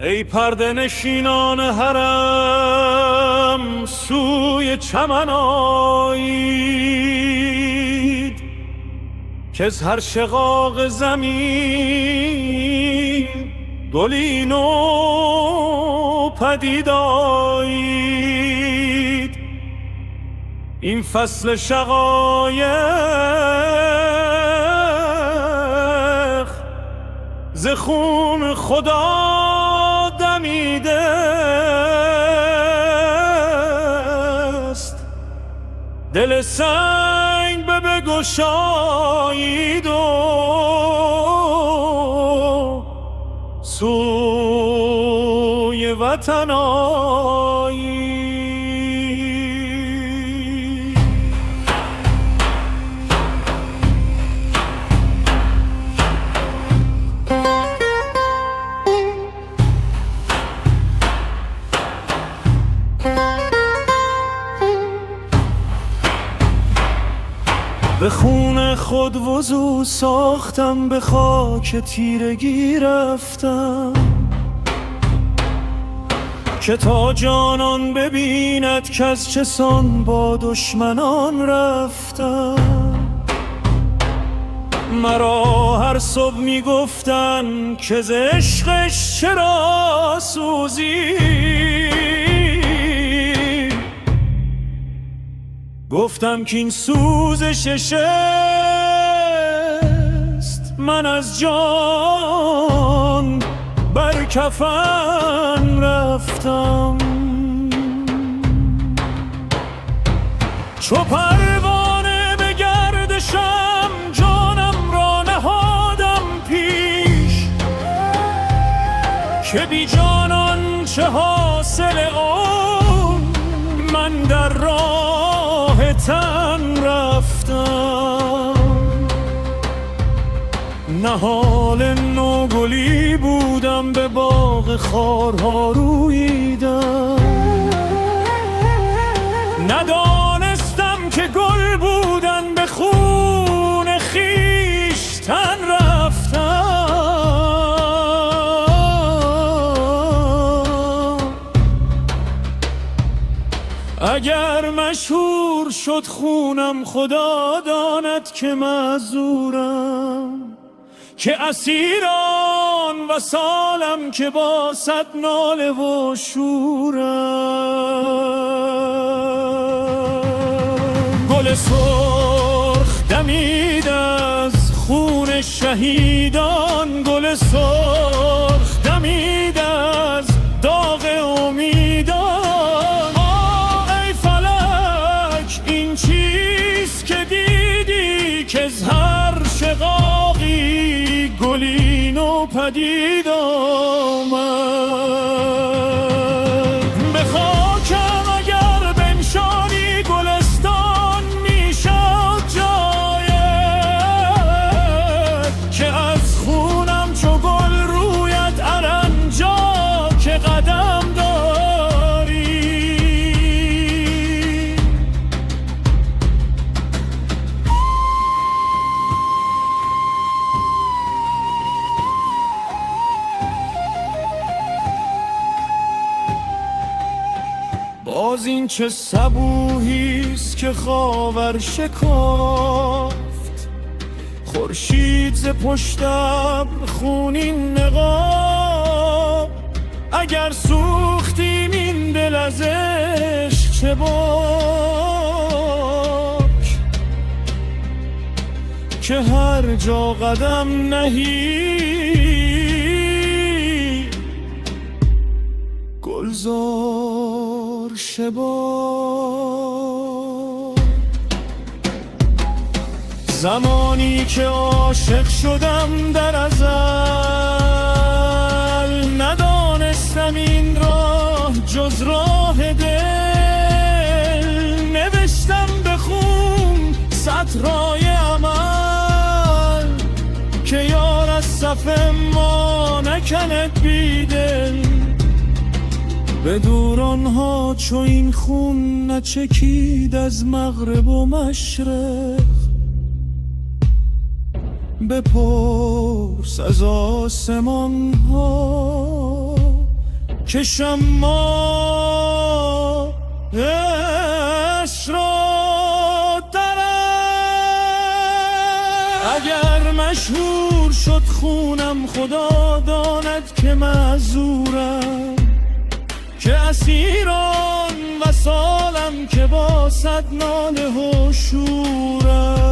ای پرده نشینان حرم سوی چمن آیید، که از هر شقاق زمین گلی نو پدید آیید. این فصل شقایق ز خون خدا دمیده است، دل سنگ بگشایید و سوی وطن آیید. به خون خود وضو ساختم، به خاک تیرگی رفتم، که تا جانان ببیند که از چه سان با دشمنان رفتم. مرا هر صبح می گفتن که ز عشقش چرا سوزی، گفتم که این سوزشش است، من از جان بر کفن رفتم. چو پروانه به گردشم جانم را نهادم پیش، که بی جانان چه حاصل اون، من در راه تن رفتم. نهال نوگلی بودم، به باغ خارها روییدم، ندانستم که گل بودن، به خون خویشتن رفتم. اگر مشهور شد خونم، خدا داند که معذورم، که اسیران و سالم که با صد ناله و شورم. گل سرخ دمید از خون شهیدان، گل سرخ دمید از داغ امیدان. ای فلک این چیست که دیدی، که از هر شقاقی گلی نو پدید آمد. به خاکم اگر بنشانی گلستان میشد جایت، که از خونم چو گل رویت ارنجا که قدم داری. باز این چه صبوحیست که خاور شکافت، خورشید ز پشت ابر خونین نقاب. اگر سوختیم این دل از عشق چه باک، که هر جا قدم نهی گلزار شبا. زمانی که عاشق شدم در ازل، ندانستم این راه جز راه دل. نوشتم قطرای عمل که یار از صف ما نکند بیدل. به دورانها چو این خون نچکید از مغرب و مشرق. بپرس از آسمان ها که شمع عشق را دارد. اگر مشهور شد خونم خدا داند که معذورم، که اسیران و سالم که با صد ناله و شورم.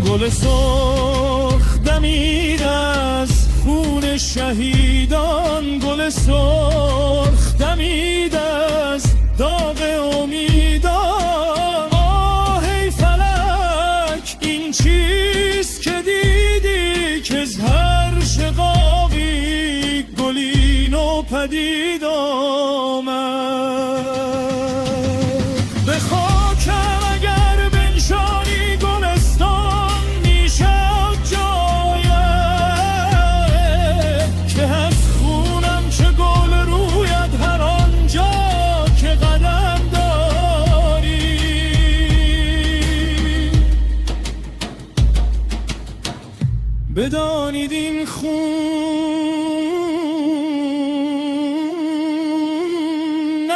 گل سرخ دمید از خون شهیدان، گل سرخ دمید از داغ امیدان. آه ای فلک این چیست که دیدی، که از هر شقاقی گلی نو پدید آمد. به خاکم اگر بنشانی گلستان میشد جایه، که از خونم چه گل روید هر آنجا که قدم داری. بدانید این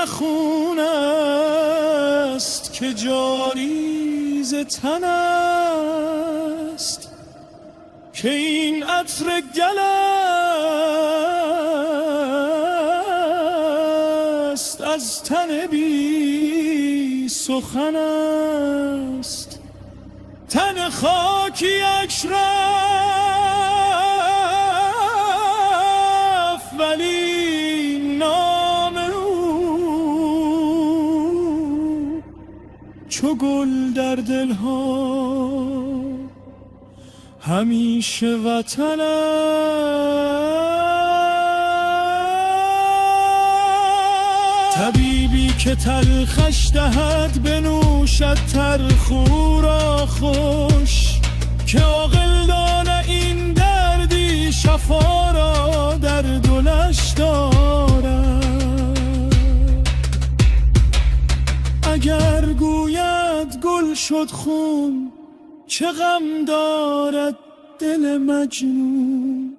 خون است که جاری ز تن است، که این عطر گل است از تن بی سخن است. تن خاکی اکش رفت ولی نام او چو گل در دلها همیشه وطن است. طبیبی که تلخش دهد بنوشد تلخو را خوش، که عاقل دانه این دردی شفا را در دلش دارد. اگر گوید گل شد خون چه غم دارد دل مجنون،